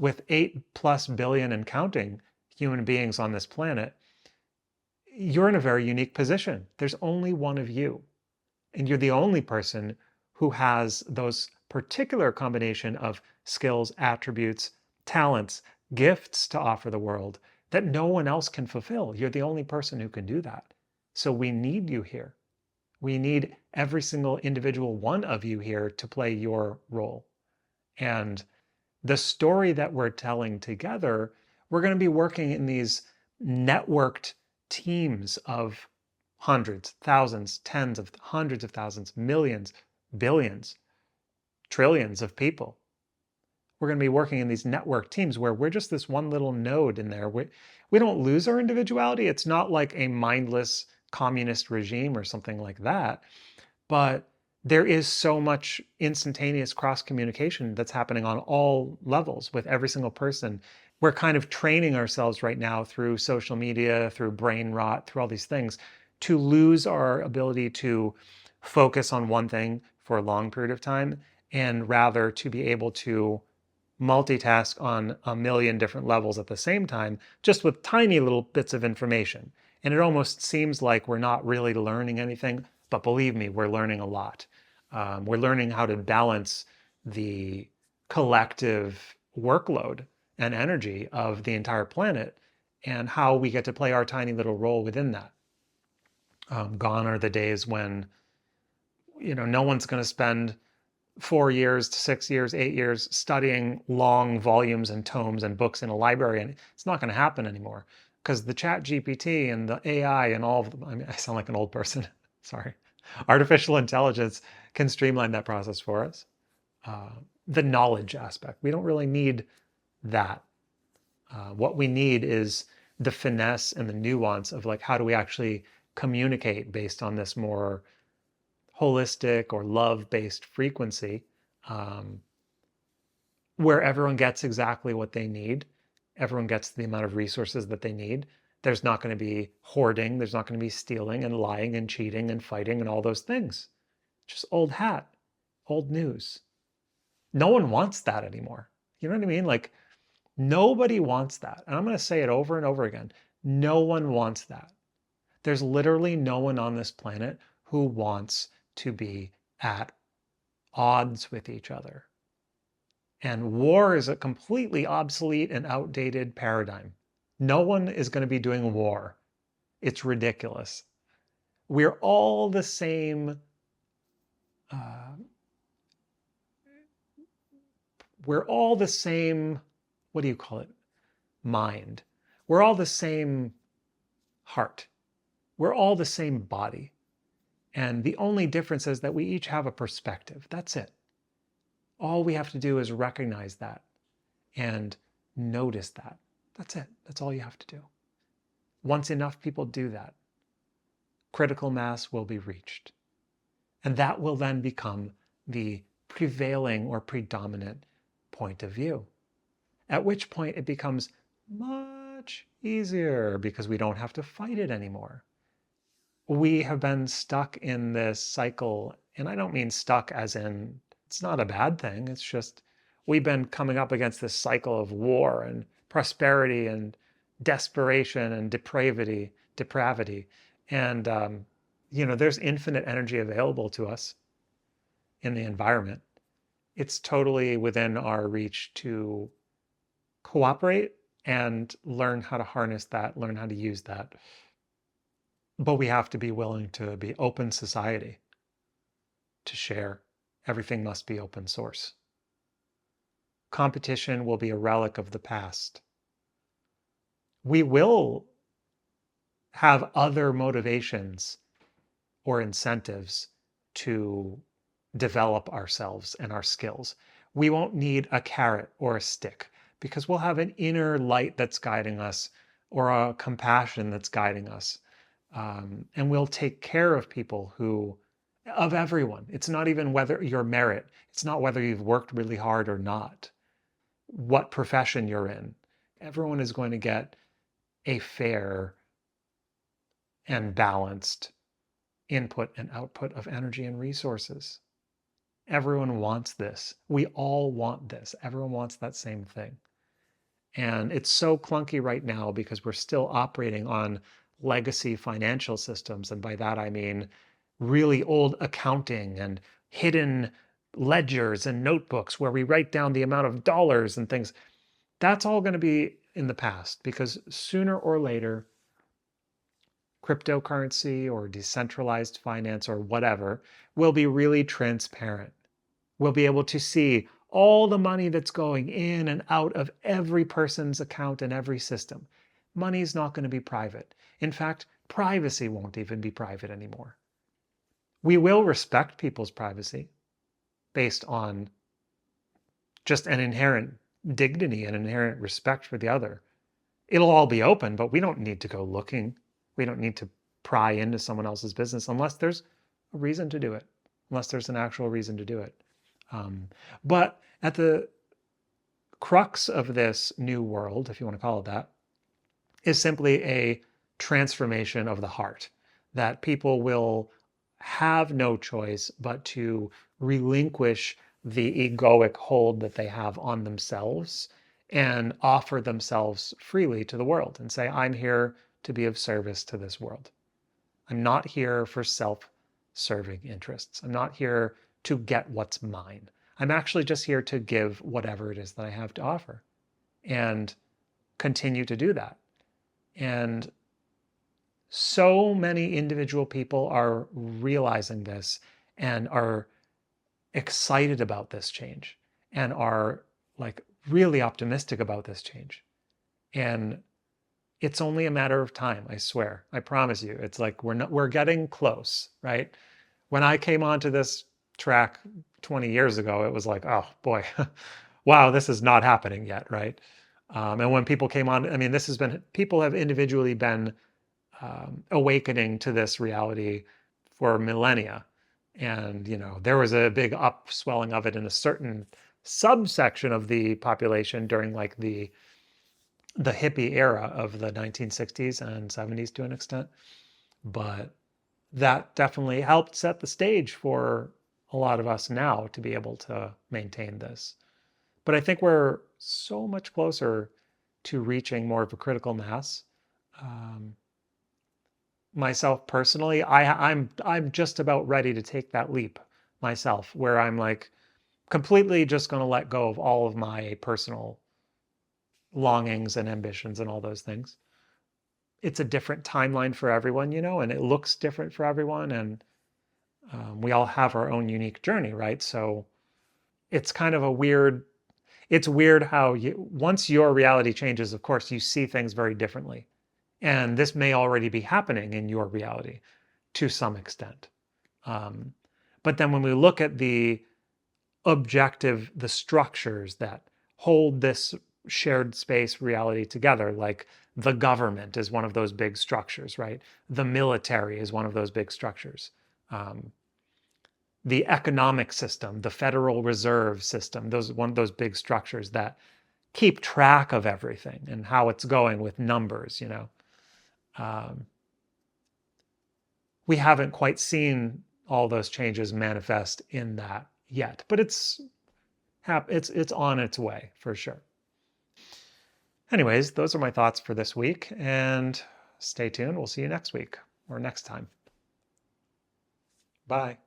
with 8+ billion and counting human beings on this planet, you're in a very unique position. There's only one of you, and you're the only person who has those particular combination of skills, attributes, talents, gifts to offer the world that no one else can fulfill. You're the only person who can do that. So we need you here. We need every single individual one of you here to play your role. And the story that we're telling together, we're going to be working in these networked teams of hundreds, thousands, tens of hundreds of thousands, millions, billions, trillions of people. We're going to be working in these network teams where we're just this one little node in there. We don't lose our individuality. It's not like a mindless communist regime or something like that. But there is so much instantaneous cross communication that's happening on all levels with every single person. We're kind of training ourselves right now through social media, through brain rot, through all these things, to lose our ability to focus on one thing for a long period of time, and rather to be able to multitask on a million different levels at the same time, just with tiny little bits of information. And it almost seems like we're not really learning anything, but believe me, we're learning a lot. We're learning how to balance the collective workload and energy of the entire planet and how we get to play our tiny little role within that. Gone are the days when, no one's going to spend 4 years to 6 years, 8 years studying long volumes and tomes and books in a library. And it's not going to happen anymore because the ChatGPT and the AI and all of them, I mean, I sound like an old person, sorry. Artificial intelligence can streamline that process for us. The knowledge aspect, we don't really need that. What we need is the finesse and the nuance of like, how do we actually communicate based on this more holistic or love-based frequency, where everyone gets exactly what they need. Everyone gets the amount of resources that they need. There's not going to be hoarding. There's not going to be stealing and lying and cheating and fighting and all those things. Just old hat, old news. No one wants that anymore. You know what I mean? Like, nobody wants that. And I'm going to say it over and over again. No one wants that. There's literally no one on this planet who wants to be at odds with each other. And war is a completely obsolete and outdated paradigm. No one is going to be doing war. It's ridiculous. We're all the same. We're all the same. What do you call it? Mind. We're all the same heart. We're all the same body. And the only difference is that we each have a perspective. That's it. All we have to do is recognize that and notice that. That's it. That's all you have to do. Once enough people do that, critical mass will be reached. And that will then become the prevailing or predominant point of view. At which point it becomes much easier because we don't have to fight it anymore. We have been stuck in this cycle, and I don't mean stuck as in it's not a bad thing. It's just we've been coming up against this cycle of war and prosperity and desperation and depravity. And, there's infinite energy available to us in the environment. It's totally within our reach to cooperate and learn how to harness that, learn how to use that. But we have to be willing to be open society, to share. Everything must be open source. Competition will be a relic of the past. We will have other motivations or incentives to develop ourselves and our skills. We won't need a carrot or a stick because we'll have an inner light that's guiding us or a compassion that's guiding us. And we'll take care of people of everyone. It's not even whether your merit. It's not whether you've worked really hard or not, what profession you're in. Everyone is going to get a fair and balanced input and output of energy and resources. Everyone wants this. We all want this. Everyone wants that same thing. And it's so clunky right now because we're still operating on legacy financial systems. And by that, I mean really old accounting and hidden ledgers and notebooks where we write down the amount of dollars and things. That's all going to be in the past because sooner or later, cryptocurrency or decentralized finance or whatever will be really transparent. We'll be able to see all the money that's going in and out of every person's account in every system. Money's not going to be private. In fact, privacy won't even be private anymore. We will respect people's privacy based on just an inherent dignity and inherent respect for the other. It'll all be open, but we don't need to go looking. We don't need to pry into someone else's business unless there's a reason to do it, unless there's an actual reason to do it. But at the crux of this new world, if you want to call it that, is simply a transformation of the heart, that people will have no choice but to relinquish the egoic hold that they have on themselves and offer themselves freely to the world and say, I'm here to be of service to this world. I'm not here for self-serving interests. I'm not here to get what's mine. I'm actually just here to give whatever it is that I have to offer and continue to do that. And so many individual people are realizing this and are excited about this change and are like really optimistic about this change. And it's only a matter of time, I swear. I promise you. It's like we're getting close, right? When I came onto this track 20 years ago, it was like, oh boy, wow, this is not happening yet, right? And when people came on, I mean, this has been, people have individually been awakening to this reality for millennia. And, you know, there was a big upswelling of it in a certain subsection of the population during like the hippie era of the 1960s and 70s to an extent. But that definitely helped set the stage for a lot of us now to be able to maintain this. But I think we're so much closer to reaching more of a critical mass. Myself personally, I'm just about ready to take that leap myself, where I'm like completely just going to let go of all of my personal longings and ambitions and all those things. It's a different timeline for everyone, you know, and it looks different for everyone. And we all have our own unique journey, right? So it's kind of a weird, it's weird how once your reality changes, of course, you see things very differently. And this may already be happening in your reality to some extent. But then when we look at the objective, the structures that hold this shared space reality together, like the government is one of those big structures, right? The military is one of those big structures. The economic system, the Federal Reserve System, those one of those big structures that keep track of everything and how it's going with numbers, you know. We haven't quite seen all those changes manifest in that yet, but it's on its way for sure. Anyways, those are my thoughts for this week, and stay tuned. We'll see you next week or next time. Bye.